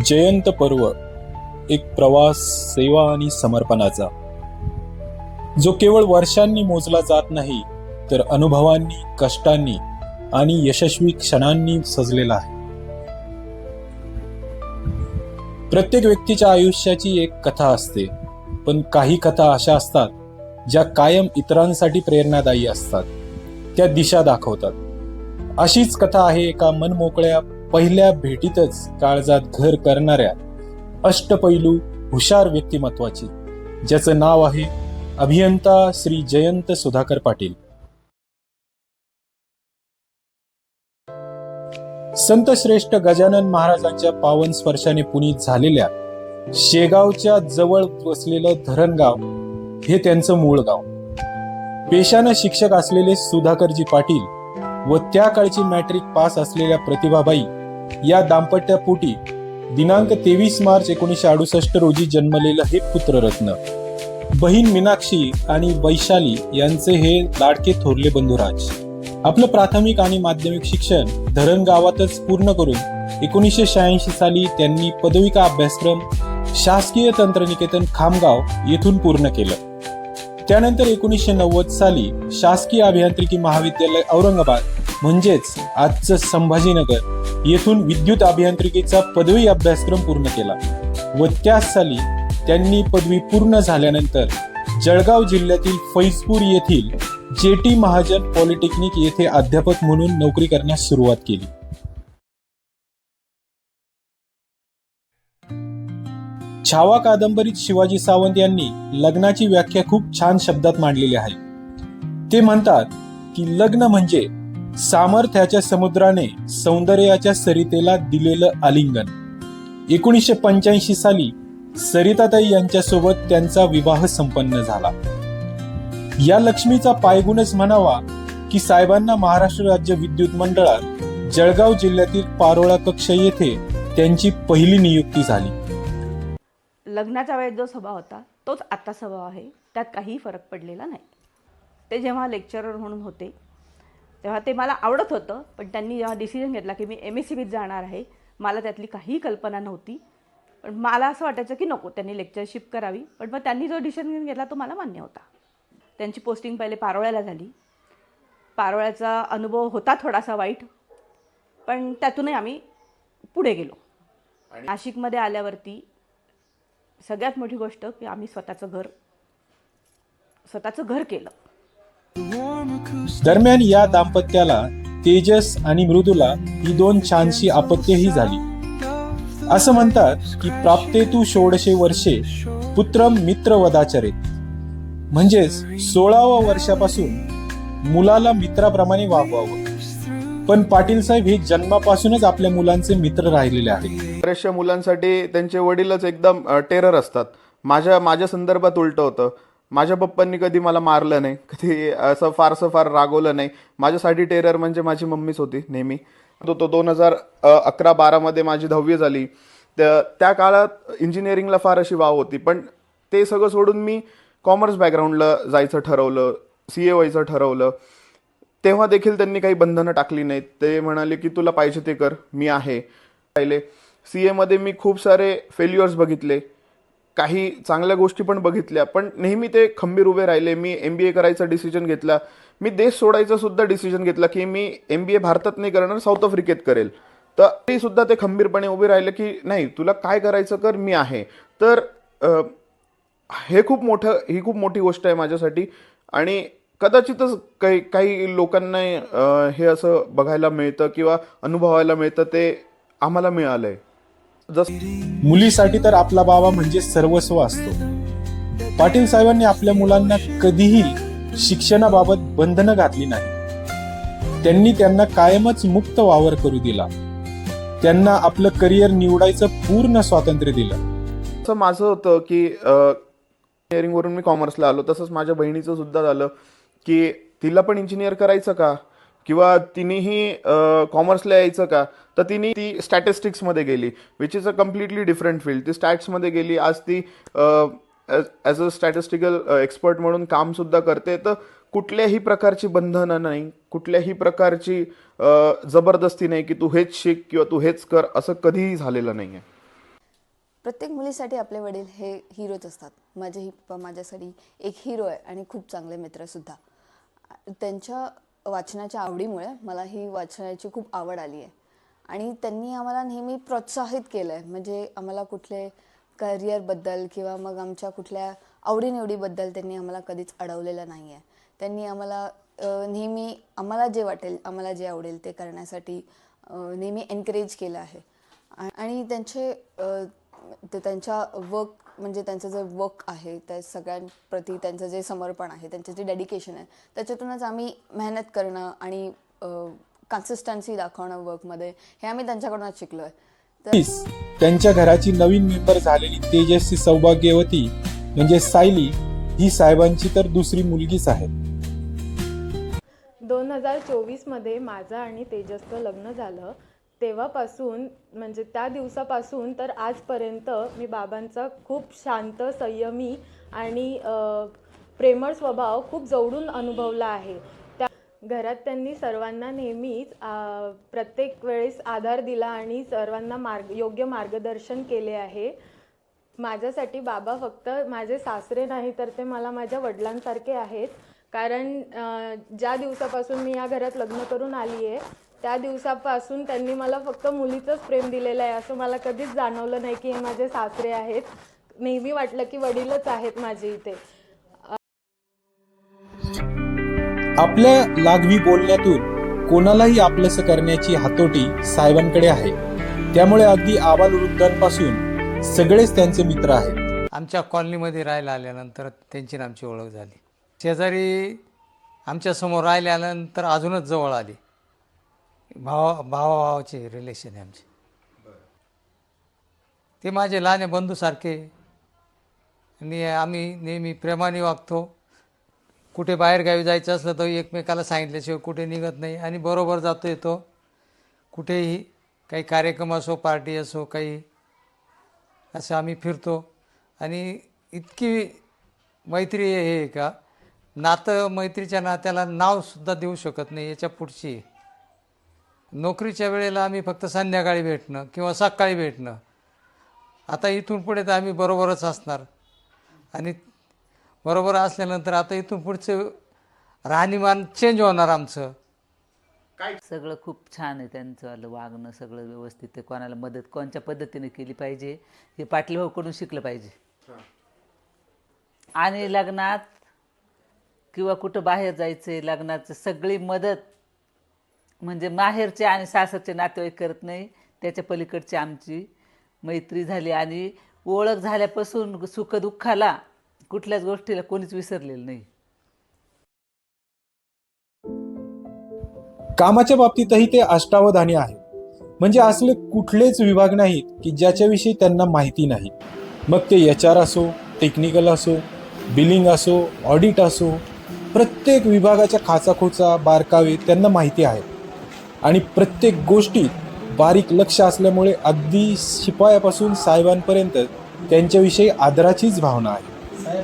जयंत पर्व एक प्रवास, सेवा आणि समर्पणाचा, जो केवळ वर्षांनी मोजला जात नाही, तर अनुभवांनी, कष्टांनी आणि यशस्वी क्षणांनी सजलेला आहे. प्रत्येक व्यक्तीच्या आयुष्याची एक कथा असते, पण काही कथा अशा असतात ज्या कायम इतरांसाठी प्रेरणादायी असतात, त्या दिशा दाखवतात. अशीच कथा आहे एका मनमोकळ्या पहिल्या भेटीतच काळजात घर करणाऱ्या अष्टपैलू हुशार व्यक्तिमत्वाची, ज्याचं नाव आहे अभियंता श्री जयंत सुधाकर पाटील. संत श्रेष्ठ गजानन महाराजांच्या पावन स्पर्शाने पुनीत झालेल्या शेगावच्या जवळ वसलेलं धरणगाव हे त्यांचं मूळ गाव. पेशानं शिक्षक असलेले सुधाकरजी पाटील व त्या काळची मॅट्रिक पास असलेल्या प्रतिभाबाई या दाम्पत्यापोटी दिनांक 23 मार्च 1968 रोजी जन्मलेलं हे पुत्ररत्न. बहीण मीनाक्षी आणि वैशाली यांचे हे लाडके थोरले बंधुराज. आपलं प्राथमिक आणि माध्यमिक शिक्षण धरण गावातच पूर्ण करून 1986 साली त्यांनी पदविका अभ्यासक्रम शासकीय तंत्रनिकेतन खामगाव येथून पूर्ण केलं. त्यानंतर 1990 साली शासकीय अभियांत्रिकी महाविद्यालय औरंगाबाद म्हणजेच आजचं संभाजीनगर येथून विद्युत अभियांत्रिकीचा पदवी अभ्यासक्रम पूर्ण केला व त्याच साली त्यांनी पदवी पूर्ण झाल्यानंतर जळगाव जिल्ह्यातील फैजपूर येथील JT महाजन पॉलिटेक्निक येथे अध्यापक म्हणून नोकरी करण्यास सुरुवात केली. छावा कादंबरीत शिवाजी सावंत यांनी लग्नाची व्याख्या खूप छान शब्दात मांडलेली आहे. ते म्हणतात की लग्न म्हणजे सामर्थ्याच्या समुद्राने सौंदर्याच्या सरितेला दिलेलं आलिंगन. 1985 साली सरिताताई यांच्यासोबत त्यांचा विवाह संपन्न झाला. या लक्ष्मीचा पायगुणच म्हणावा की साहेबांना महाराष्ट्र राज्य विद्युत मंडळात जळगाव जिल्ह्यातील पारोळा कक्ष येथे त्यांची पहिली नियुक्ती झाली. लग्नाच्या वेळेस जो स्वभाव होता तोच आत्ता स्वभाव आहे, त्यात काहीही फरक पडलेला नाही. ते जेव्हा लेक्चरर म्हणून होते तेव्हा ते मला आवडत होतं, पण त्यांनी जेव्हा डिसिजन घेतला की मी MSCBत जाणार आहे, मला त्यातली काहीही कल्पना नव्हती. पण मला असं वाटायचं की नको, त्यांनी लेक्चरशिप करावी. पण मग त्यांनी जो डिसिजन घेतला तो मला मान्य होता. त्यांची पोस्टिंग पहिले पारोळ्याला झाली. पारोळ्याचा अनुभव होता थोडासा वाईट, पण त्यातूनही आम्ही पुढे गेलो. नाशिकमध्ये आल्यावरती सगळ्यात मोठी गोष्ट की आम्ही स्वतःचं घर केलं. दरम्यान या दाम्पत्याला तेजस आणि मृदुला ही 2 छानशी अपत्यही झाली. असं म्हणतात की प्राप्तेतु षोडशे वर्षे पुत्रम मित्र वदाचरेत, म्हणजेच 16व्या वर्षापासून मुलाला मित्राप्रमाणे वागवावं. पण पाटील साहेब हे जन्मापासूनच आपल्या मुलांचे मित्र राहिलेले आहेत. बऱ्याचशा मुलांसाठी त्यांचे वडीलच एकदम टेरर असतात. माझ्या संदर्भात उलट होतं. माझ्या पप्पांनी कधी मला मारलं नाही, कधी असं फार रागवलं नाही. माझ्यासाठी टेरर म्हणजे माझी मम्मीच होती नेहमी. तो 2011-12 मध्ये माझी 10वी झाली. त्या काळात इंजिनिअरिंगला फार अशी वाव होती, पण ते सगळं सोडून मी कॉमर्स बॅकग्राऊंडला जायचं ठरवलं, CA व्हायचं ठरवलं. तेव्हा देखील त्यांनी काही बंधनं टाकली नाहीत. ते म्हणाले की तुला पाहिजे ते कर, मी आहे. पाहिले CA मध्ये मी खूप सारे फेल्युअर्स बघितले, काही चांगल्या गोष्टी पण बघितल्या, पण नेहमी ते खंबीर उभे राहिले. मी MBA करायचा डिसिजन घेतला. मी देश सोडायचा सुद्धा डिसिजन घेतला की मी MBA भारतात नाही करणार, साऊथ आफ्रिकेत करेल. तर ते सुद्धा ते खंबीरपणे उभे राहिले की नाही, तुला काय करायचं कर, मी आहे. तर ही खूप मोठी गोष्ट आहे माझ्यासाठी. आणि कदाचितच काही लोकांना हे असं बघायला मिळतं किंवा अनुभवायला मिळतं, ते आम्हाला मिळालंय. मुलीसाठी तर आपला बाबा म्हणजे सर्वस्व असतो. पाटील साहेबांनी आपल्या मुलांना कधीही शिक्षणाबाबत बंधनं घातली नाही. त्यांनी त्यांना कायमच मुक्त वावर करू दिला. त्यांना आपलं करिअर निवडायचं पूर्ण स्वातंत्र्य दिलं. असं माझं होतं की इंजिनिअरिंग वरून मी कॉमर्सला आलो. तसंच माझ्या बहिणीचं सुद्धा झालं की तिला पण इंजिनियर करायचं का, किंवा तिनेही कॉमर्सला यायचं का. तर ती स्टॅटिस्टिक्समध्ये गेली, which is a completely different field. ती स्टॅट्समध्ये गेली. आज ती ॲज अ स्टॅटिस्टिकल एक्सपर्ट म्हणून कामसुद्धा करते. तर कुठल्याही प्रकारची बंधनं नाही, कुठल्याही प्रकारची जबरदस्ती नाही की तू हेच शिक किंवा तू हेच कर, असं कधीही झालेलं नाही आहे. प्रत्येक मुलीसाठी आपले वडील हे हिरोच असतात. माझेही पप्पा माझ्यासाठी एक हिरो आहे आणि खूप चांगले मित्रसुद्धा. त्यांच्या वाचनाच्या आवडीमुळे मला ही वाचनाची खूप आवड आली आहे आणि त्यांनी आम्हाला नेहमी प्रोत्साहित केलं आहे. म्हणजे आम्हाला कुठले करिअरबद्दल किंवा मग आमच्या कुठल्या आवडीनिवडीबद्दल त्यांनी आम्हाला कधीच अडवलेलं नाही आहे. त्यांनी आम्हाला नेहमी आम्हाला जे वाटेल, आम्हाला जे आवडेल ते करण्यासाठी नेहमी एनकरेज केलं आहे. आणि त्यांच्या वर्क म्हणजे त्यांचं जे वर्क आहे त्या सगळ्यांप्रती त्यांचं जे समर्पण आहे, त्यांचं जे डेडिकेशन आहे, त्याच्यातूनच आम्ही मेहनत करणं आणि कन्सिस्टन्सी दाखवणं वर्कमध्ये हे आम्ही त्यांच्याकडूनच शिकलो आहे. त्यांच्या घराची नवीन मेंबर झालेली तेजस्वी सौभाग्यवती म्हणजे सायली ही साहेबांची तर दुसरी मुलगीच आहे. 2024मध्ये माझं आणि तेजसचं लग्न झालं. तेव्हापासून म्हणजे त्या दिवसापासून तर आजपर्यंत मी बाबांचा खूप शांत, संयमी आणि प्रेमळ स्वभाव खूप जवळून अनुभवला आहे. त्या घरात त्यांनी सर्वांना नेहमीच प्रत्येक वेळेस आधार दिला आणि सर्वांना योग्य मार्गदर्शन केले आहे. माझ्यासाठी बाबा फक्त माझे सासरे नाही तर ते मला माझ्या वडिलांसारखे आहेत. कारण ज्या दिवसापासून मी या घरात लग्न करून आली आहे त्या दिवसापासून त्यांनी मला फक्त मुलीचंच प्रेम दिलेलं आहे. असं मला कधीच जाणवलं नाही की हे माझे सासरे आहेत. नेहमी वाटलं की वडीलच आहेत माझे इथे. आपल्या लागवी बोलण्यातून कोणालाही आपलंसं करण्याची हातोटी साहेबांकडे आहे. त्यामुळे अगदी आबालवृद्धांपासून सगळेच त्यांचे मित्र आहेत. आमच्या कॉलनीमध्ये राहायला आल्यानंतर त्यांची आणि आमची ओळख झाली. शेजारी आमच्यासमोर राहायला आल्यानंतर अजूनच जवळ आली. भावाचे रिलेशन आहे आमचे. ते माझे लहान बंधूसारखे आणि आम्ही नेहमी प्रेमाने वागतो. कुठे बाहेरगावी जायचं असलं तर एकमेकाला सांगितल्याशिवाय कुठे निघत नाही आणि बरोबर जातो येतो. कुठेही काही कार्यक्रम असो, पार्टी असो, काही असं आम्ही फिरतो. आणि इतकी मैत्री आहे का नातं, मैत्रीच्या नात्याला नावसुद्धा देऊ शकत नाही. याच्या पुढची नोकरीच्या वेळेला आम्ही फक्त संध्याकाळी भेटणं किंवा सकाळी भेटणं. आता इथून पुढे तर आम्ही बरोबरच असणार आणि बरोबर असल्यानंतर आता इथून पुढचं राहणीमान चेंज होणार आमचं. सगळं खूप छान आहे त्यांचं वागणं, सगळं व्यवस्थित आहे. कोणाला मदत कोणत्या पद्धतीने केली पाहिजे हे पाटील भाऊकडून शिकलं पाहिजे. आणि लग्नात किंवा कुठं बाहेर जायचं लग्नाचं सगळी मदत म्हणजे माहेरचे आणि सासरचे नातेवाईक करत नाही, त्याच्या पलीकडची आमची मैत्री झाली आणि ओळख झाल्यापासून सुखदुःखाला कुठल्याच गोष्टीला कोणीच विसरलेलं नाही. कामाच्या बाबतीतही ते अष्टावधानी आहे. म्हणजे असले कुठलेच विभाग नाहीत की ज्याच्याविषयी त्यांना माहिती नाही. मग ते HR असो, टेक्निकल असो, बिलिंग असो, ऑडिट असो, प्रत्येक विभागाच्या खाचाखोचा बारकावे त्यांना माहिती आहेत. आणि प्रत्येक गोष्टीत बारीक लक्ष असल्यामुळे अगदी शिपायापासून साहेबांपर्यंत त्यांच्याविषयी आदराचीच भावना आहे.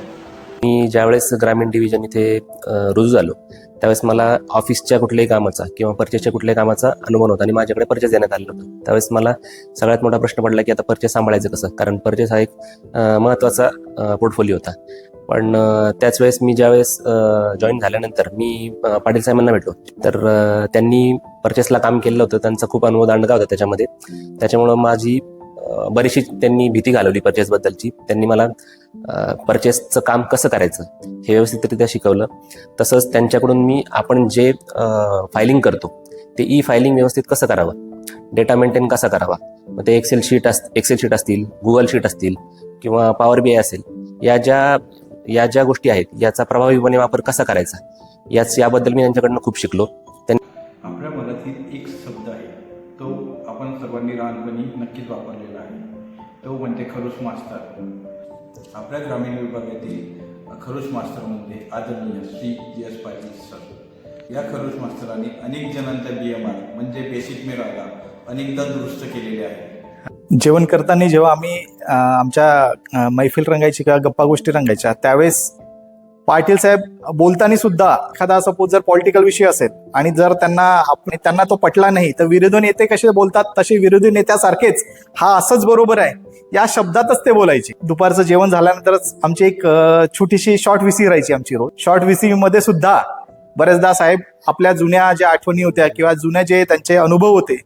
मी ज्यावेळेस ग्रामीण डिव्हिजन इथे रुजू झालो त्यावेळेस मला ऑफिसच्या कुठल्याही कामाचा किंवा परचेसच्या कुठल्याही कामाचा अनुभव नव्हता आणि माझ्याकडे परचेस देण्यात आलं होतं. त्यावेळेस मला सगळ्यात मोठा प्रश्न पडला की आता परचेस सांभाळायचं कसं, कारण परचेस हा एक महत्त्वाचा पोर्टफोलिओ होता. पण त्याच वेळेस मी ज्यावेळेस जॉईन झाल्यानंतर मी पाटील साहेबांना भेटलो तर त्यांनी परचेसला काम केलं होतं. त्यांचा खूप अनुभव दांडगा होता त्याच्यामध्ये. त्याच्यामुळं माझी बरीचशी त्यांनी भीती घालवली परचेसबद्दलची. त्यांनी मला परचेसचं काम कसं करायचं हे व्यवस्थितरित्या शिकवलं. तसंच त्यांच्याकडून मी आपण जे फायलिंग करतो ते फायलिंग व्यवस्थित कसं करावं, डेटा मेंटेन कसा करावा, मग ते एक्सेल शीट असतील, गुगल शीट असतील किंवा पॉवर BI असेल, या ज्या गोष्टी आहेत याचा प्रभावीपणे वापर कसा करायचा याबद्दल मी त्यांच्याकडनं खूप शिकलो. आपल्या मराठीत एक शब्द आहे तो आपण सर्वांनी लहानपणी नक्कीच वापरलेला आहे, तो म्हणजे खरुश मास्तर. आपल्या ग्रामीण विभागातील खरुश मास्तर म्हणजे आदरणीय श्री GS पाटील सर. या खरुश मास्तरांनी अनेक जणांचा BMR म्हणजे बेसिक मेराला अनेकदा दुरुस्त केलेले आहे. जेवण करताना जेव्हा आम्ही आमच्या मैफिल रंगायची किंवा गप्पा गोष्टी रंगायच्या त्यावेळेस पाटील साहेब बोलताना सुद्धा एखादा सपोज जर पॉलिटिकल विषय असेल आणि जर त्यांना तो पटला नाही तर विरोधी नेते कसे बोलतात तसे विरोधी नेत्यासारखेच हा असंच बरोबर आहे या शब्दातच ते बोलायचे. दुपारचं जेवण झाल्यानंतरच आमची एक छोटीशी शॉर्ट व्हीसी राहायची आमची रोज. शॉर्ट व्हीसी मध्ये सुद्धा बरेचदा साहेब आपल्या जुन्या ज्या आठवणी होत्या किंवा जुन्या जे त्यांचे अनुभव होते,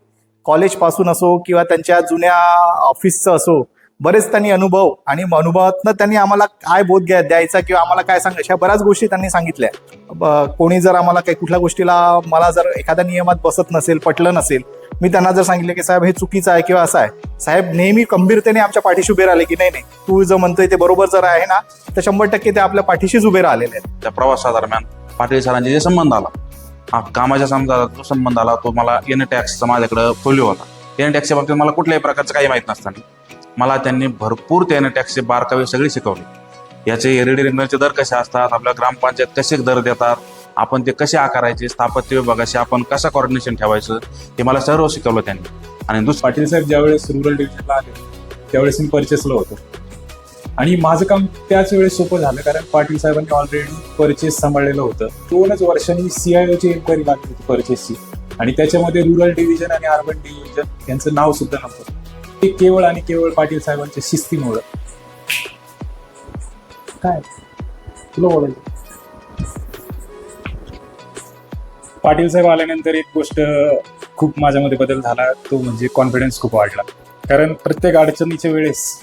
कॉलेजपासून असो किंवा त्यांच्या जुन्या ऑफिसचं असो, बरेच त्यांनी अनुभव आणि अनुभवातनं त्यांनी आम्हाला काय बोध द्यायचा किंवा आम्हाला काय सांगायच्या बऱ्याच गोष्टी त्यांनी सांगितल्या. कोणी जर आम्हाला काही कुठल्या गोष्टीला मला जर एखाद्या नियमात बसत नसेल, पटलं नसेल, मी त्यांना जर सांगितलं की साहेब हे चुकीचं आहे किंवा असं आहे, साहेब नेहमी गंभीरतेने आमच्या पाठीशी उभे राहिले की नाही नाही तू जर म्हणतोय ते बरोबर जर आहे ना तर 100% ते आपल्या पाठीशीच उभे राहिलेले आहेत. त्या प्रवासादरम्यान पाटील सरांचे जे संबंध आला, कामाच्या संबंधात जो संबंध आला तो मला एन टॅक्सचा माझ्याकडे फोलिओ होता. एन टॅक्सच्या बाबतीत मला कुठल्याही प्रकारचं काही माहीत नसताना मला त्यांनी भरपूर ते एन टॅक्सचे बारकावे सगळे शिकवले. याचे रेडी रेंडरचे दर कसे असतात, आपल्या ग्रामपंचायत कसे दर देतात, आपण ते कसे आकारायचे, स्थापत्य विभागाशी आपण कसं कॉर्डिनेशन ठेवायचं, हे मला सर्व शिकवलं त्यांनी. आणि पाटील साहेब ज्यावेळेस रुरल डिव्हिजनला आले त्यावेळेस मी परचेसला होतो आणि माझं काम त्याच वेळेस सोपं झालं, कारण पाटील साहेबांनी ऑलरेडी परचेस सांभाळलेलं होतं. 2च वर्षांनी CIOची इन्क्वायरी लागली होती परचेसची आणि त्याच्यामध्ये रुरल डिव्हिजन आणि अर्बन डिव्हिजन यांचं नाव सुद्धा नव्हतं. ते केवळ आणि केवळ पाटील साहेबांच्या शिस्तीमुळं. काय तुला बोलायचं? पाटील साहेब आल्यानंतर एक गोष्ट खूप माझ्यामध्ये बदल झाला, तो म्हणजे कॉन्फिडन्स खूप वाढला. कारण प्रत्येक अडचणीच्या वेळेस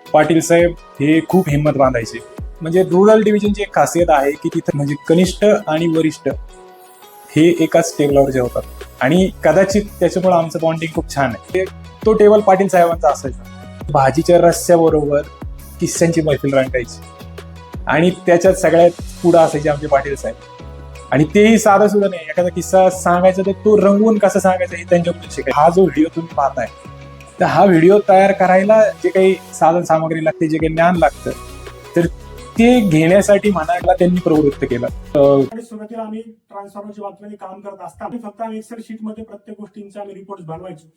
पाटील साहेब हे खूप हिंमत बांधायचे. म्हणजे रुरल डिव्हिजनची एक खासियत आहे की तिथं म्हणजे कनिष्ठ आणि वरिष्ठ हे एकाच टेबलावर जेवतात आणि कदाचित त्याच्यामुळे आमचं बॉन्डिंग खूप छान आहे. तो टेबल पाटील साहेबांचा असायचा. भाजीच्या रस्स्याबरोबर किस्स्यांची मैफिल रंगायची आणि त्याच्यात सगळ्यात पुढं असायचे आमचे पाटील साहेब. आणि तेही साधा सुद्धा नाही, एखादा किस्सा सांगायचा तर तो रंगवून कसं सांगायचं हे त्यांच्याकडून शिकायचं. हा जो व्हिडिओ तुम्ही पाहताय तर हा व्हिडिओ तयार करायला जे काही साधन सामग्री लागते, जे काही ज्ञान लागतं, तर ते घेण्यासाठी म्हणायला त्यांनी प्रवृत्त केलं. सुरुवातीला आम्ही ट्रान्सफॉर्मरच्या बाबतीमध्ये काम करत असताना फक्त आम्ही एक्सेल शीट मध्ये प्रत्येक गोष्टींचे आम्ही रिपोर्ट बनवायचो.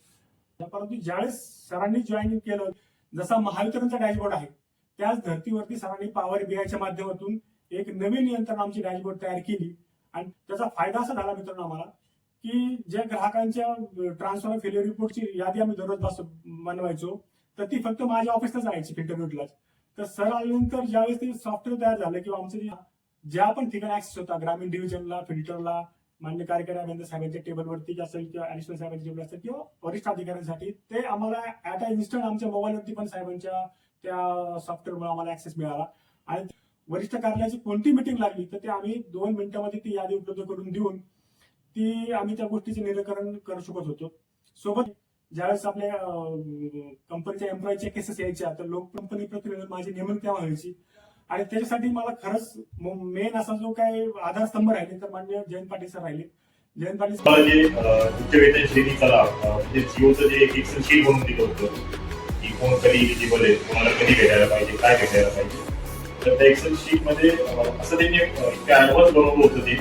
परंतु ज्यावेळेस सरांनी जॉईनिंग केलं, जसा महावितरणचा डॅशबोर्ड आहे त्याच धर्तीवरती सरांनी पॉवर BIच्या माध्यमातून एक नवीन यंत्रणा आमची डॅशबोर्ड तयार केली. आणि त्याचा फायदा असा झाला मित्रांनो आम्हाला की ज्या ग्राहकांच्या ट्रान्सफॉर्मर फेल्युअर रिपोर्टची यादी आम्ही दररोज बनवायचो तर ती फक्त माझ्या ऑफिसलाच राहायची, फिल्टररूटलाच. तर सर आल्यानंतर ज्यावेळेस ते सॉफ्टवेअर तयार झालं किंवा आमचं ज्या पण ठिकाणी ऍक्सेस होता, ग्रामीण डिव्हिजनला, फिल्टरला, मान्य कार्यकारी अभियंता साहेबांच्या टेबलवरती असेल किंवा ऍडिशनल साहेबांच्या टेबल असेल किंवा वरिष्ठ अधिकाऱ्यांसाठी, ते आम्हाला ऍट अ इन्स्टंट आमच्या मोबाईलवरती पण साहेबांच्या त्या सॉफ्टवेअरमुळे आम्हाला ऍक्सेस मिळाला. आणि वरिष्ठ कार्यालयाची कोणती मिटिंग लागली तर ते आम्ही 2 मिनिटांमध्ये ती यादी उपलब्ध करून देऊन ती आम्ही त्या गोष्टीचे निराकरण करू शकत होतो. सोबत ज्यावेळेस आपल्या कंपनीच्या एम्प्लॉईच्या केसेस यायच्या तर लोक कंपनी प्रतिनिधी माझी नेमणूक तेव्हा व्हायची. आणि त्याच्यासाठी मला खरंच मेन असा जो काय आधारस्तंभ राहिले तर मान्य जयंत पाटील सर राहिले. जयंत पाटील उच्च वेतन श्रेणीचा म्हणजे जीओचं जे एक्सेल शीट बनवून दिलं होतं की कोण कधी एलिजिबल आहे, कोणाला कधी भेटायला पाहिजे, काय भेटायला पाहिजे, तर त्या एक्सेल शीट मध्ये असं त्यांनी ऍडव्हान्स बनवलं होतं ते.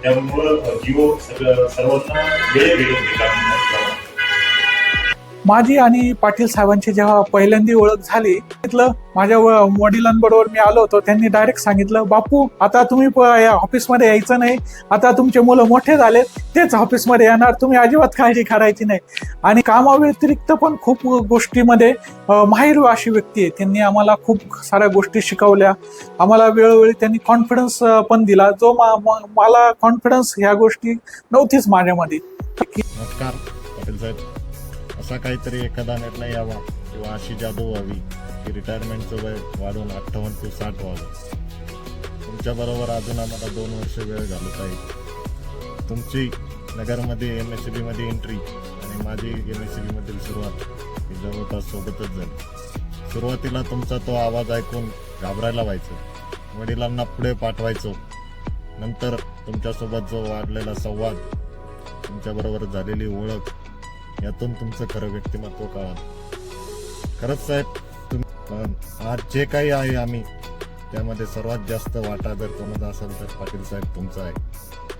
त्यामुळं जिओ सर्वांना वेळ भेटून दिला. माझी आणि पाटील साहेबांची जेव्हा पहिल्यांदी ओळख झाली, तिथलं माझ्या वडिलांबरोबर मी आलो होतो. त्यांनी डायरेक्ट सांगितलं, बापू आता तुम्ही या ऑफिसमध्ये यायचं नाही, आता तुमचे मुलं मोठे झाले, तेच ऑफिसमध्ये येणार, तुम्ही अजिबात काळजी करायची नाही. आणि कामाव्यतिरिक्त पण खूप गोष्टीमध्ये माहिर अशी व्यक्ती आहे. त्यांनी आम्हाला खूप साऱ्या गोष्टी शिकवल्या. आम्हाला वेळोवेळी त्यांनी कॉन्फिडन्स पण दिला, जो मला कॉन्फिडन्स ह्या गोष्टी नव्हतीच माझ्यामध्ये. नमस्कार पाटील साहेब, असा काहीतरी एखादा निर्णय यावा किंवा अशी जादू व्हावी की रिटायरमेंटचं वय वाढून 58 ते 60 व्हावं. तुमच्याबरोबर अजून आम्हाला 2 वर्ष वेळ घालवता येईल. तुमची नगरमध्ये MSCB मध्ये एंट्री आणि माझी MSCB मधील सुरुवात ही जवळपास सोबतच झाली. सुरुवातीला तुमचा तो आवाज ऐकून घाबरायला व्हायचं, वडिलांना पुढे पाठवायचो. नंतर तुमच्यासोबत जो वाढलेला संवाद, तुमच्याबरोबर झालेली ओळख, यातून तुमचं खरं व्यक्तिमत्व कळालं. खरंच साहेब, आज जे काही आहे आम्ही त्यामध्ये सर्वात जास्त वाटा जर कोणाचा असेल तर पाटील साहेब तुमचा आहे.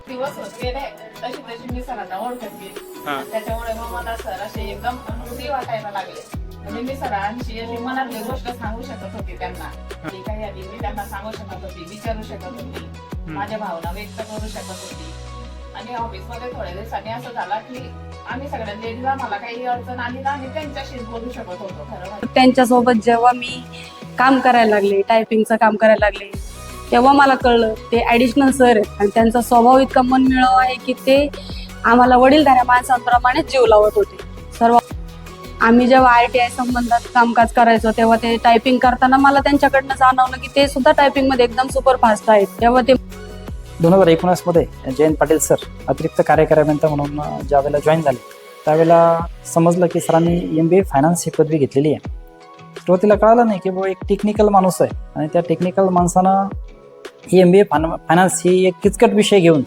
दिवस होत गेले तशी तशी मी सरांना ओळखत गेली, त्याच्यामुळे मग मला सर असे एकदम अनुभवी वाटायला लागले. म्हणजे मी सरांशी अशी मनातली गोष्ट सांगू शकत होती त्यांना, जी काही आधी मी त्यांना सांगू शकत होती, विचारू शकत होती, माझ्या भावना व्यक्त करू शकत होती. आणि ऑफिसमध्ये थोड्या दिवसांनी असं झालं की आम्ही सगळ्या लेडीजला मला काही अडचण आली ना आम्ही त्यांच्याशीच बोलू शकत होतो. खरं त्यांच्यासोबत जेव्हा मी काम करायला लागले, टायपिंगचं काम करायला लागले, तेव्हा मला कळलं ते ॲडिशनल सर आहेत आणि त्यांचा स्वभाव इतका मनमिळाऊ आहे की ते आम्हाला वडीलधाऱ्या माणसांप्रमाणेच जीव लावत होते. सर्व आम्ही जेव्हा ITI संबंधात कामकाज करायचो तेव्हा ते टायपिंग करताना मला त्यांच्याकडनं जाणवलं की ते सुद्धा टायपिंगमध्ये एकदम सुपर फास्ट आहेत. तेव्हा ते 2019 जयंत पाटील सर अतिरिक्त कार्यकारी अभियंता म्हणून ज्यावेळेला जॉईन झाले त्यावेळेला समजलं की सरांनी MBA फायनान्स ही पदवी घेतलेली आहे. सुरुवातीला कळालं नाही की बाबा एक टेक्निकल माणूस आहे आणि त्या टेक्निकल माणसानं ही MBA फायनान्स ही एक किचकट विषय घेऊन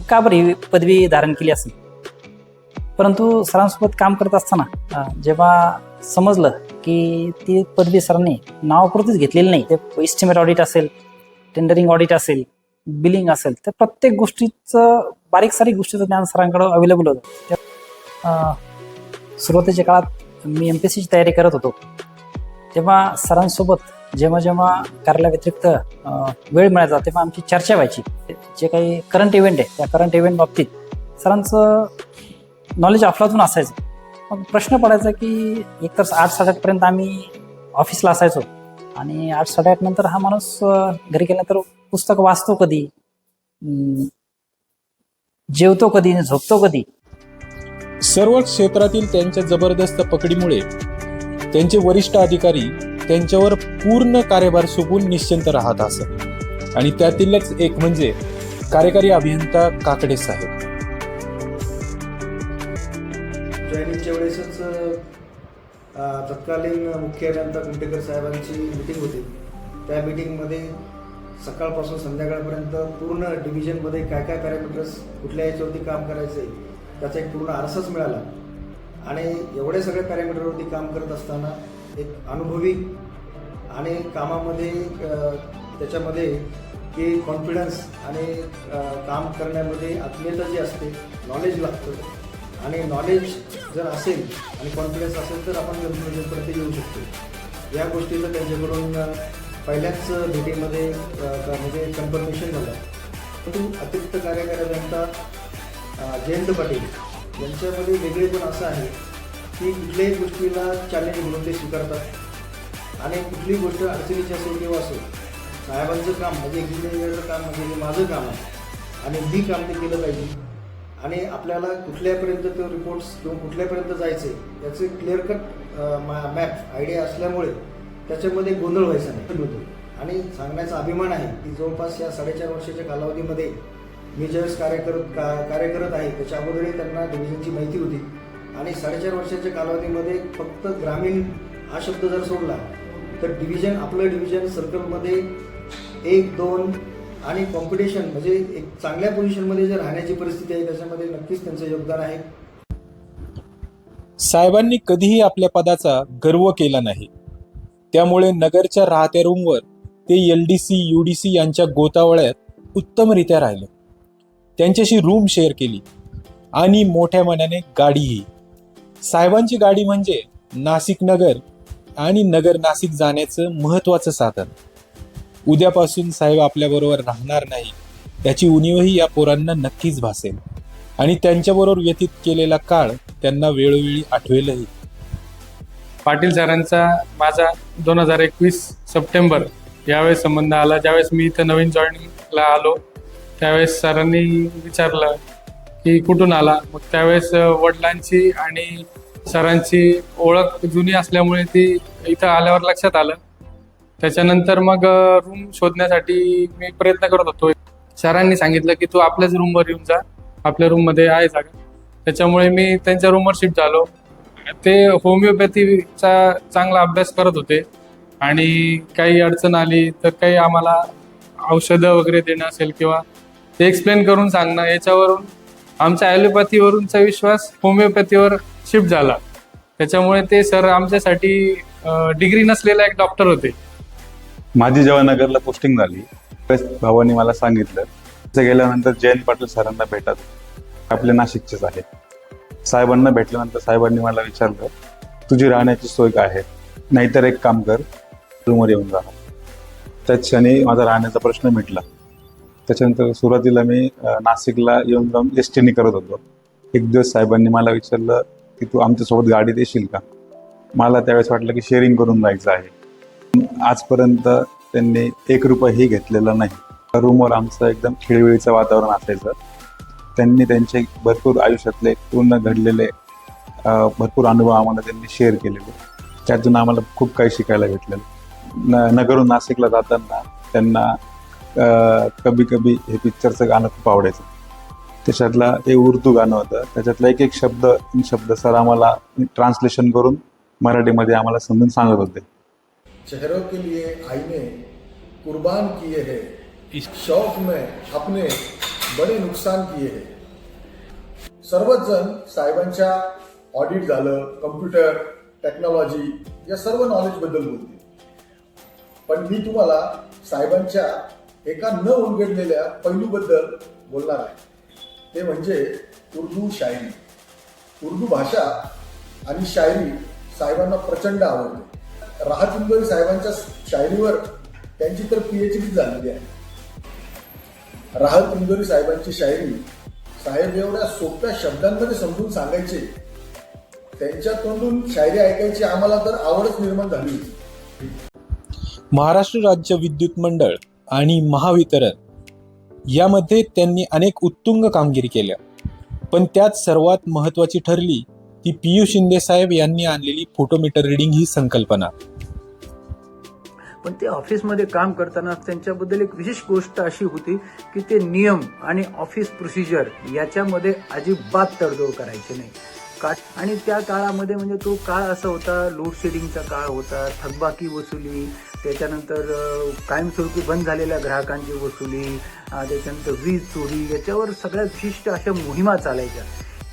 का बरं ही पदवी धारण केली असेल. परंतु सरांसोबत काम करत असताना जेव्हा समजलं की ती पदवी सरांनी नावापुरतीच घेतलेली नाही, ते इस्टिमेट ऑडिट असेल, टेंडरिंग ऑडिट असेल, बिलिंग असेल, तर प्रत्येक गोष्टीचं बारीक सारीक गोष्टीचं ज्ञान सरांकडं अवेलेबल होतं. सुरुवातीच्या काळात मी MPSCची तयारी करत होतो तेव्हा सरांसोबत जेव्हा जेव्हा कार्यालयाव्यतिरिक्त वेळ मिळायचा तेव्हा आमची चर्चा व्हायची. जे काही करंट इव्हेंट आहे त्या करंट इव्हेंट बाबतीत सरांचं नॉलेज अफलातून असायचं. मग प्रश्न पडायचा की एकतर 8-8:30 आम्ही ऑफिसला असायचो आणि 8-8:30 नंतर हा माणूस घरी गेल्यानंतर पुस्तक वाचतो कधी, जेवतो कधी, झोपतो कधी. सर्व क्षेत्रातील त्यांच्या जबरदस्त पकडीमुळे त्यांचे वरिष्ठ अधिकारी त्यांच्यावर पूर्ण कार्यभार सोपवून निश्चिंत राहत असत आणि त्यातीलच एक म्हणजे कार्यकारी अभियंता काकडे साहेब. जॉईनिंगच्या वेळेसच तत्कालीन मुख्य अभियंता कुमटेकर साहेबांची मीटिंग होती. त्या मीटिंगमध्ये सकाळपासून संध्याकाळपर्यंत पूर्ण डिव्हिजनमध्ये काय काय पॅरामीटर्स कुठल्या याच्यावरती काम करायचं आहे त्याचा एक पूर्ण आरसाच मिळाला. आणि एवढ्या सगळ्या पॅरामीटरवरती काम करत असताना एक अनुभवी आणि कामामध्ये त्याच्यामध्ये की कॉन्फिडन्स आणि काम करण्यामध्ये आत्मीयता जी असते, नॉलेज लागतं आणि नॉलेज जर असेल आणि कॉन्फिडन्स असेल तर आपण कन्क्लुजनपर्यंत येऊ शकतो. या गोष्टीचं त्यांच्याकडून पहिल्याच भेटीमध्ये म्हणजे कन्फर्मेशन झालं. परंतु अतिरिक्त कार्यकारी अभियंता जयंत पाटील यांच्यामध्ये वेगळेपण असं आहे की कुठल्याही गोष्टीला चॅलेंज म्हणून ते स्वीकारतात आणि कुठलीही गोष्ट अडचणीची असेल किंवा असेल साहेबांचं काम म्हणजे इंजिनिअरिंगचं काम म्हणजे माझं काम आहे आणि मी काम ते केलं पाहिजे आणि आपल्याला कुठल्यापर्यंत तो रिपोर्ट्स किंवा कुठल्यापर्यंत जायचे याचे क्लिअर कट मॅप आयडिया असल्यामुळे त्याच्यामध्ये गोंधळ व्हायचा नाही होतो. आणि सांगण्याचा अभिमान आहे की जवळपास या 4.5 वर्षाच्या कालावधीमध्ये मी ज्यावेळेस कार्य करत आहे त्याच्या अगोदरही त्यांना डिव्हिजनची माहिती होती आणि 4.5 वर्षाच्या कालावधीमध्ये फक्त ग्रामीण हा शब्द जर सोडला तर डिव्हिजन आपलं डिव्हिजन सर्कलमध्ये 1-2 आणि कॉम्पिटिशन म्हणजे एक चांगल्या पोझिशनमध्ये जे राहण्याची परिस्थिती आहे त्याच्यामध्ये नक्कीच त्यांचं योगदान आहे. साहेबांनी कधीही आपल्या पदाचा गर्व केला नाही. त्यामुळे नगरच्या राहत्या रूमवर ते LDC, UDC यांच्या गोतावळ्यात उत्तमरित्या राहिले. त्यांच्याशी रूम शेअर केली आणि मोठ्या मनाने गाडीही. साहेबांची गाडी म्हणजे नाशिक नगर आणि नगर नाशिक जाण्याचं महत्त्वाचं साधन. उद्यापासून साहेब आपल्याबरोबर राहणार नाही याची उणीवही या पोरांना नक्कीच भासेल आणि त्यांच्याबरोबर व्यतीत केलेला काळ त्यांना वेळोवेळी आठवेलही. पाटील सरांचा माझा 2021 सप्टेंबर यावेळेस संबंध आला. ज्यावेळेस मी इथं नवीन जॉईनिंगला आलो त्यावेळेस सरांनी विचारलं की कुठून आला. मग त्यावेळेस वडिलांची आणि सरांची ओळख जुनी असल्यामुळे ती इथं आल्यावर लक्षात आलं. त्याच्यानंतर मग रूम शोधण्यासाठी मी प्रयत्न करत होतो. सरांनी सांगितलं की तू आपल्याच रूमवर येऊन जा, आपल्या रूममध्ये आहे जागा. त्याच्यामुळे मी त्यांच्या रूमवर शिफ्ट झालो. ते होमिओपॅथीचा चांगला अभ्यास करत होते आणि काही अडचण आली तर काही आम्हाला औषधं वगैरे देणं असेल किंवा ते एक्सप्लेन करून सांगणं, याच्यावरून आमच्या ॲलोपॅथीवरूनचा विश्वास होमिओपॅथीवर शिफ्ट झाला. त्याच्यामुळे ते सर आमच्यासाठी डिग्री नसलेला एक डॉक्टर होते. माझी जेव्हा नगरला पोस्टिंग झाली त्यावेळेस भावानी मला सांगितलं तिथे गेल्यानंतर जयंत पाटील सरांना भेटत, आपले नाशिकचेच आहेत. साहेबांना भेटल्यानंतर साहेबांनी मला विचारलं तुझी राहण्याची सोय काय आहे, नाहीतर एक काम कर रूमवर येऊन जा. त्याच क्षणी माझा राहण्याचा प्रश्न मिटला. त्याच्यानंतर सुरुवातीला मी नाशिकला येऊन जाऊन STने करत होतो. एक दिवस साहेबांनी मला विचारलं की तू आमच्यासोबत गाडीत येशील का. मला त्यावेळेस वाटलं की शेअरिंग करून जायचं आहे. आजपर्यंत त्यांनी 1 रुपयाही घेतलेला नाही. रूमवर आमचं एकदम खिळबिळीचं वातावरण असायचं. त्यांनी त्यांचे भरपूर आयुष्यातले पूर्ण घडलेले भरपूर अनुभव आम्हाला त्यांनी शेअर केलेले. त्यातून आम्हाला खूप काही शिकायला भेटलेलं. नगरहून नाशिकला जाताना त्यांना कभी कभी हे पिक्चरचं गाणं खूप आवडायचं. त्याच्यातला ते उर्दू गाणं होतं. त्याच्यातला एक एक शब्द सर आम्हाला ट्रान्सलेशन करून मराठीमध्ये आम्हाला समजून सांगत होते. चेहरों के लिए आईने कुर्बान किए हैं, इस शौक में अपने बड़े नुकसान किए हैं. सर्वच जण साहेबांच्या ऑडिट झालं, कम्प्युटर टेक्नॉलॉजी या सर्व नॉलेजबद्दल बोलतील, पण मी तुम्हाला साहेबांच्या एका न उलगडलेल्या पैलूबद्दल बोलणार आहे. ते म्हणजे उर्दू शायरी. उर्दू भाषा आणि शायरी साहेबांना प्रचंड आवडते. राहत इंदोरी साहेबांच्या शायरीवर त्यांची तर PhD झालेली आहे. राहत इंदोरी साहेबांची शायरी साहेब एवढ्या सोप्या शब्दांमध्ये समजून सांगायचे. त्यांच्या तोंडून शायरी ऐकायची आम्हाला तर आवडच निर्माण झाली होती. महाराष्ट्र राज्य विद्युत मंडळ आणि महावितरण यामध्ये त्यांनी अनेक उत्तुंग कामगिरी केल्या, पण त्यात सर्वात महत्त्वाची ठरली ती PU शिंदे साहेब यांनी आणलेली फोटोमीटर रिडिंग ही संकल्पना. पण ते ऑफिसमध्ये काम करताना त्यांच्याबद्दल एक विशेष गोष्ट अशी होती की ते नियम आणि ऑफिस प्रोसिजर याच्यामध्ये अजिबात तडजोड करायचे नाही. आणि त्या काळामध्ये म्हणजे तो काळ असा होता, लोडशेडिंगचा काळ होता, थकबाकी वसुली, त्याच्यानंतर कायमस्वरूपी बंद झालेल्या ग्राहकांची वसुली, त्याच्यानंतर वीज चोरी, याच्यावर सगळ्यात विशिष्ट अशा मोहिमा चालायच्या.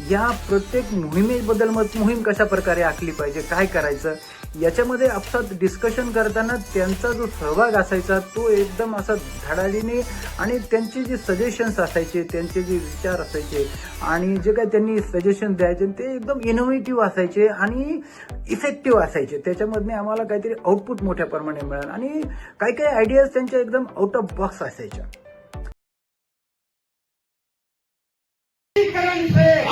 या प्रत्येक मोहिमेबद्दल मग मोहीम कशा प्रकारे आखली पाहिजे, काय करायचं, याच्यामध्ये आपसात डिस्कशन करताना त्यांचा जो सहभाग असायचा तो एकदम असा धडाडीने, आणि त्यांचे जे सजेशन्स असायचे, त्यांचे जे विचार असायचे आणि जे काही त्यांनी सजेशन द्यायचे ते एकदम इनोव्हेटिव्ह असायचे आणि इफेक्टिव्ह असायचे. त्याच्यामधने आम्हाला काहीतरी आउटपुट मोठ्या प्रमाणे मिळालं आणि काही काही आयडियाज त्यांच्या एकदम आउट ऑफ बॉक्स असायच्या.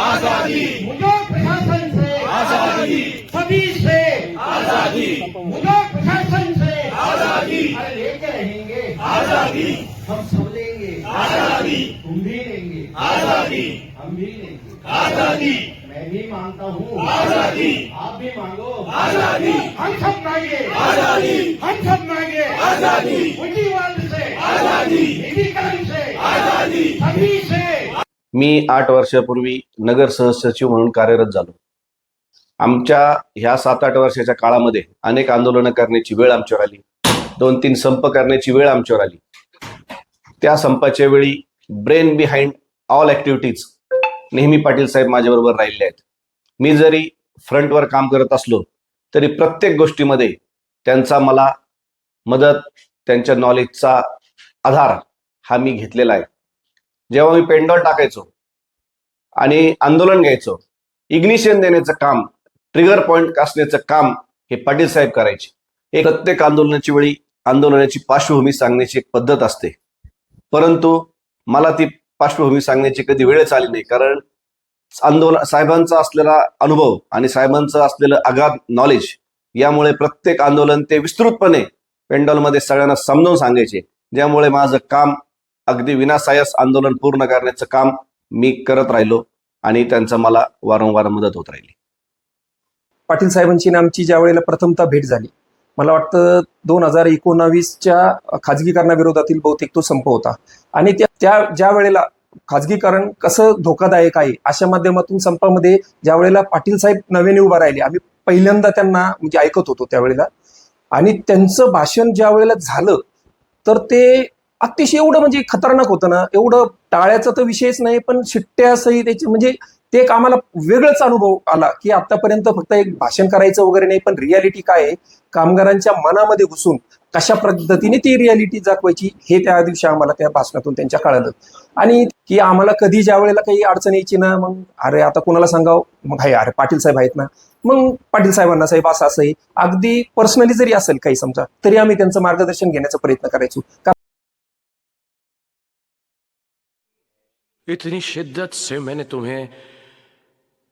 आजादी, मुझे प्रशासन से आजादी, सभी से आजादी, मुझे प्रशासन से आजादी, अरे लेके रहेंगे आजादी, हम सब लेंगे आजादी, तुम भी लेंगे आजादी, हम भी लेंगे आजादी, मैं भी मांगता हूँ आजादी, आप भी मांगो आजादी, हम सब मांगे आजादी, हम सब मांगे आजादी, पूंजीवाद से आजादी, निजीकरण से आजादी, सभी से. मी 8 वर्षापूर्वी नगर सहसचिव म्हणून कार्यरत झालो. आमच्या ह्या 7-8 वर्षाच्या काळामध्ये अनेक आंदोलनं करण्याची वेळ आमच्यावर आली. 2-3 संप करण्याची वेळ आमच्यावर आली. त्या संपाच्या वेळी ब्रेन बिहाइंड ऑल ॲक्टिव्हिटीज नेहमी पाटील साहेब माझ्याबरोबर राहिले आहेत. मी जरी फ्रंटवर काम करत असलो तरी प्रत्येक गोष्टीमध्ये त्यांचा मला मदत, त्यांच्या नॉलेजचा आधार हा मी घेतलेला आहे. जेव्हा मी पेंडॉल टाकायचो आणि आंदोलन घ्यायचो, इग्निशन देण्याचं काम, ट्रिगर पॉइंट असण्याचं काम हे पाटील साहेब करायचे. एक प्रत्येक आंदोलनाची वेळी आंदोलनाची पार्श्वभूमी सांगण्याची एक पद्धत असते, परंतु मला ती पार्श्वभूमी सांगण्याची कधी वेळच आली नाही. कारण साहेबांचा असलेला अनुभव आणि साहेबांचं असलेलं अगाध नॉलेज यामुळे प्रत्येक आंदोलन ते विस्तृतपणे पेंडॉलमध्ये सगळ्यांना समजावून सांगायचे, ज्यामुळे माझं काम अगदी विनासायास आंदोलन पूर्ण करण्याचं काम मी करत राहिलो आणि त्यांचा मला वारंवार मदत होत राहिली. पाटील साहेबांची आमची ज्या वेळेला प्रथमतः भेट झाली, मला वाटतं 2019च्या खाजगीकरणाविरोधातील बहुतेक तो संप होता. आणि त्या ज्या वेळेला खाजगीकरण कसं धोकादायक आहे अशा माध्यमातून संपामध्ये ज्या वेळेला पाटील साहेब नव्याने उभा राहिले, आम्ही पहिल्यांदा त्यांना म्हणजे ऐकत होतो त्यावेळेला, आणि त्यांचं भाषण ज्या वेळेला झालं तर ते अतिशय एवढं म्हणजे खतरनाक होतं ना, एवढं टाळ्याचा तर विषयच नाही, पण शिट्ट्यासही त्याचे म्हणजे ते एक आम्हाला वेगळाच अनुभव आला की आतापर्यंत फक्त एक भाषण करायचं वगैरे नाही, पण रियालिटी काय आहे, कामगारांच्या मनामध्ये घुसून कशा पद्धतीने ती रियालिटी दाखवायची हे त्या दिवशी आम्हाला त्या भाषणातून त्यांच्या कळालं. आणि की आम्हाला कधी ज्या वेळेला काही अडचण यायची ना, मग अरे आता कोणाला सांगावं, मग हाय अरे पाटील साहेब आहेत ना, मग पाटील साहेबांना साहेब असं आहे, अगदी पर्सनली जरी असेल काही समजा तरी आम्ही त्यांचं मार्गदर्शन घेण्याचा प्रयत्न करायचो. इतनी शिद्दत से मैंने तुम्हें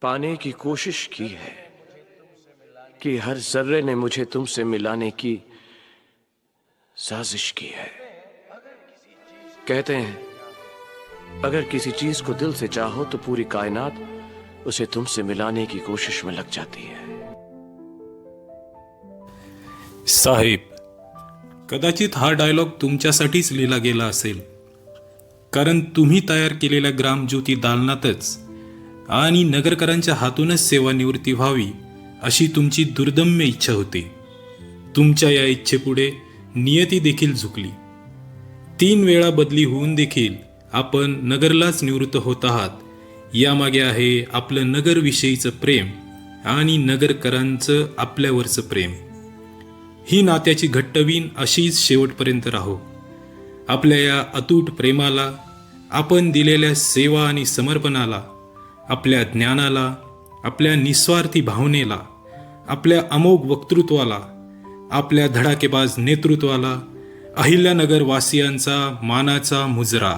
पाने की कोशिश की है, कि हर जर्रे ने मुझे तुमसे मिलाने की साजिश की है। कहते हैं अगर किसी चीज को दिल से चाहो तो पूरी कायनात उसे तुमसे मिलाने की कोशिश में लग जाती है। साहेब, कदाचित हा डायलॉग तुमच्यासाठीच लिहिला गेला असेल, कारण तुम्ही तयार केलेल्या ग्रामज्योती दालनातच आणि नगरकरांच्या हातूनच सेवानिवृत्ती व्हावी अशी तुमची दुर्दम्य इच्छा होती. तुमच्या या इच्छेपुढे नियती देखील झुकली. 3 वेळा बदली होऊन देखील आपण नगरलाच निवृत्त होत आहात. यामागे आहे आपलं नगरविषयीचं प्रेम आणि नगरकरांचं आपल्यावरचं प्रेम. ही नात्याची घट्टवीण अशीच शेवटपर्यंत राहो. आपल्या या अतूट प्रेमाला, आपण दिलेल्या सेवा आणि समर्पणाला, आपल्या ज्ञानाला, आपल्या निस्वार्थी भावनेला, आपल्या अमोघ वक्तृत्वाला, आपल्या धडाकेबाज नेतृत्वाला अहिल्यानगर वासियांचा मानाचा मुजरा.